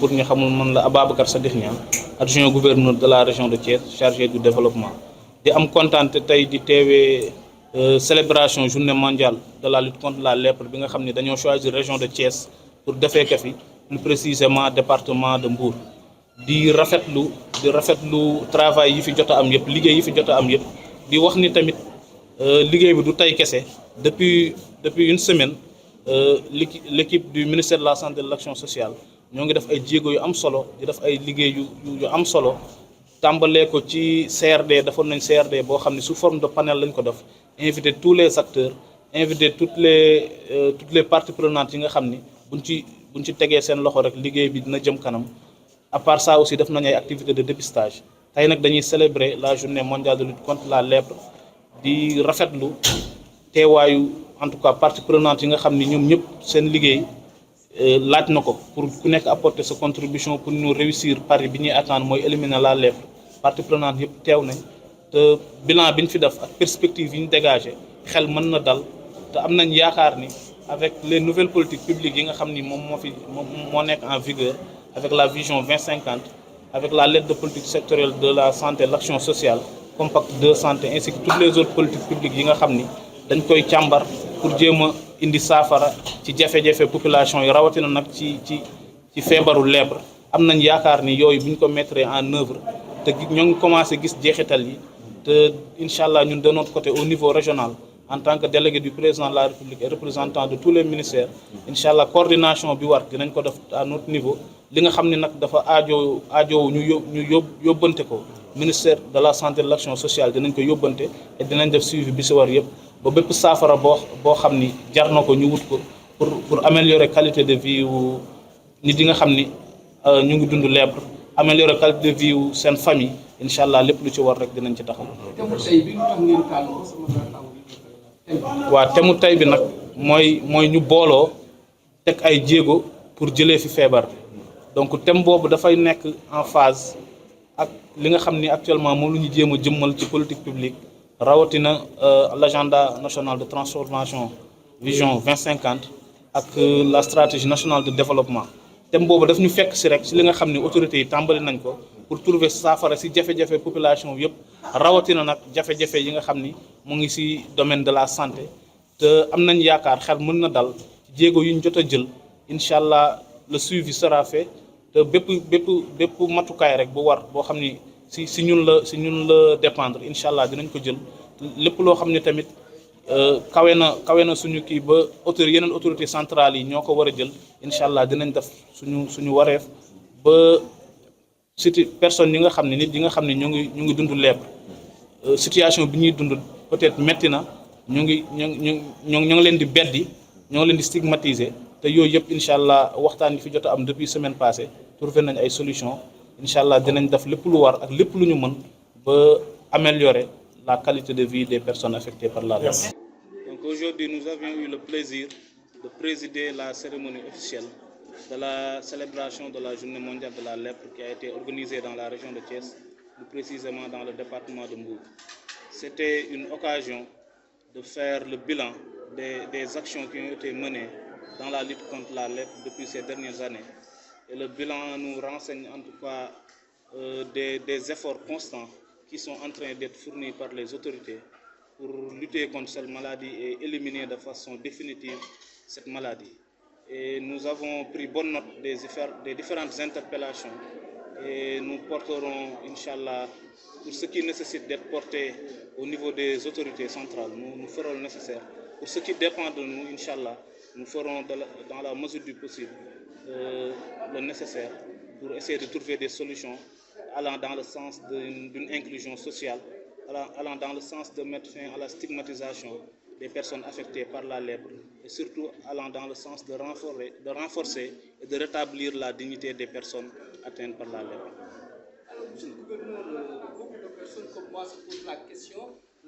pour ñu xamul man la Ababacar Sadikh Niang, adjoint gouverneur de la région de Thiès chargé du développement. di am kontaan tey di teewee célébration journée mondiale de la lutte contre la lèpre bi nga xam ne dañoo choisir région de Thiès pour defee ko fi, plus précisément département de Mbour. di rafetlu travail yi fi jot a am yëpp, liggéey yi fi jot a am yëpp, di wax ni tamit liggéey bi du tey kese. depuis une semaine l'équipe du ministère de la santé et de l'action sociale ñoo ngi def ay jéego yu am solo, di def ay liggéey yu am solo. tàmbalee ko ci CRD, defoon nañ CRD boo xam ne sous forme de panel lañ ko def, invité tous les acteurs, invité toutes les parties prenantes yi nga xam ni buñ ci tegee seen loxo rek liggéey bi dina jëm kanam. À part ça aussi def nañ ay activités de dépistage. tey nag dañuy célébrer la journée mondiale de lutte contre la lèpre, di rafetlu teewaayu en tout cas parties prenantes yi nga xam ni ñoom ñëpp seen liggéey laaj na ko pour ku nekk apporter sa contribution pour ñu réussir pari bi ñuy attendre mooy éliminer la lèpre. parties prenantes yëpp teew nañ te bilan bi ñu fi def ak perspective yi ñu dégagé xel mën na dal te am nañ yaakaar ni avec les nouvelles politiques publiques yi nga xam ni moom moo nekk en vigueur, avec la vision 2050, avec la lettre de politique sectorielle de la santé et l'action sociale, compact de santé, ainsi que toutes les autres politiques publiques yi nga xam ni dañ koy càmbar pour jéem a indi saafara ci jafe-jafe population yi, rawatina nag ci feebaru lèpre. am nañ yaakaar ni yooyu bu ñu ko mettre en œuvre te ñoo ngi commencé gis jeexital yi te incha allah ñun de notre côté au niveau régional en tant que délégué du président de la République et représentant de tous les ministères, incha allah coordination bi war dinañ ko def à notre niveau. li nga xam ne nag dafa aajo ñu yóbbante ko ministère de la santé et de l'action sociale, dinañ ko yóbbante et dinañ def suivi bi si war yëpp ba bépp saafara boo xam ni jar na ko ñu wut ko pour améliorer qualité de vie wu nit yi nga xam ni ñu ngi dund lèpre, améliorer qualité de vie wu seen famille. incha allah lépp lu ci war rek dinañ ci taxaw. waaw thème tey bi nag mooy ñu booloo teg ay jéego pour jëlee fi feebar bi. donc thème boobu dafay nekk en phase ak li nga xam ni actuellement moom lu ñu jéem a jëmmal ci politique publique, rawatina l'agenda national de transformation vision 2050 ak la stratégie nationale de développement. thème boobu daf ñu fekk si rek si li nga xam ni autorités yi tàmbali nañ ko pour trouver saafara si jafe-jafe population yëpp, rawatina nag jafe-jafe yi nga xam ni mu ngi si domaine de la santé. te am nañ yaakaar xel mën na dal jéego yu ñu jot a jël, incha allah le suivi sera fait te bépp matukaay rek bu war boo xam ni si ñun la dépendre, incha allah dinañ ko jël. lépp loo xam ni tamit kawe na suñu kii ba yeneen autorité centrales yi ñoo ko war a jël, incha allah dinañ def suñu wareef ba surtout personnes yi nga xam ne nit yi nga xam ne ñu ngi dund lèpre, situation bi ñuy dund peut-être metti na, ñu ngi leen di beddi, ñoo ngi leen di stigmatiser. te yooyu yëpp incha allah waxtaan yi fi jot a am depuis semaine passée trouvé nañ ay solution. incha allah dinañ def lépp lu war ak lépp lu ñu mën ba améliorer la qualité de vie des personnes affectées par la lèpre. Donc aujourd'hui nous avions eu le plaisir de présider la cérémonie officielle de la célébration de la journée mondiale de la lèpre qui a été organisée dans la région de Thiès, plus précisément dans le département de Mbour. C'était une occasion de faire le bilan des actions qui ont été menées dans la lutte contre la lèpre depuis ces dernières années. Et le bilan nous renseigne en tout cas des efforts constants qui sont en train d'être fournis par les autorités pour lutter contre cette maladie et éliminer de façon définitive cette maladie. Et nous avons pris bonne note des différentes interpellations et nous porterons, Inch'Allah, pour ce qui nécessite d'être porté au niveau des autorités centrales, nous ferons le nécessaire. Pour ce qui dépend de nous, Inch'Allah, nous ferons dans la mesure du possible le nécessaire pour essayer de trouver des solutions allant dans le sens d'une inclusion sociale, allant dans le sens de mettre fin à la stigmatisation des personnes affectées par la lèpre et surtout allant dans le sens de renforcer et de rétablir la dignité des personnes atteintes par la lèpre. Alors, monsieur le gouverneur, beaucoup de personnes comme moi se posent la question,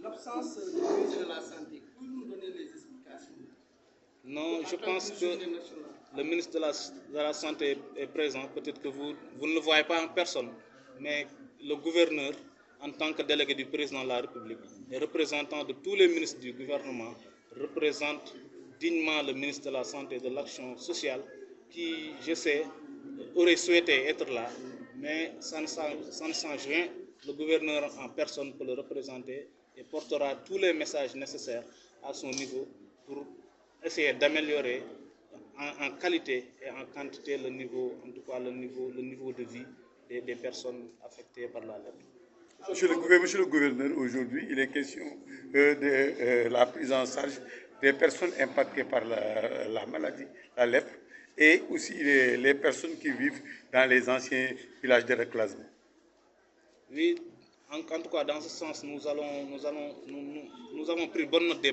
l'absence du ministre de la Santé. Pouvez-vous nous donner les explications? Non, je pense que le ministre de la Santé est présent. Peut-être que vous ne le voyez pas en personne, mais le gouverneur, en tant que délégué du président de la République et représentant de tous les ministres du gouvernement, représente dignement le ministre de la Santé et de l'Action sociale qui, je sais, aurait souhaité être là, mais ça ne change rien. Le gouverneur en personne peut le représenter et portera tous les messages nécessaires à son niveau pour essayer d'améliorer en qualité et en quantité le niveau, en tout cas le niveau de vie des personnes affectées par la lèpre. Monsieur le gouverneur, aujourd'hui, il est question de la prise en charge des personnes impactées par la maladie, la lèpre, et aussi les personnes qui vivent dans les anciens villages de reclassement. Oui, en tout cas, dans ce sens, nous avons pris bonne note des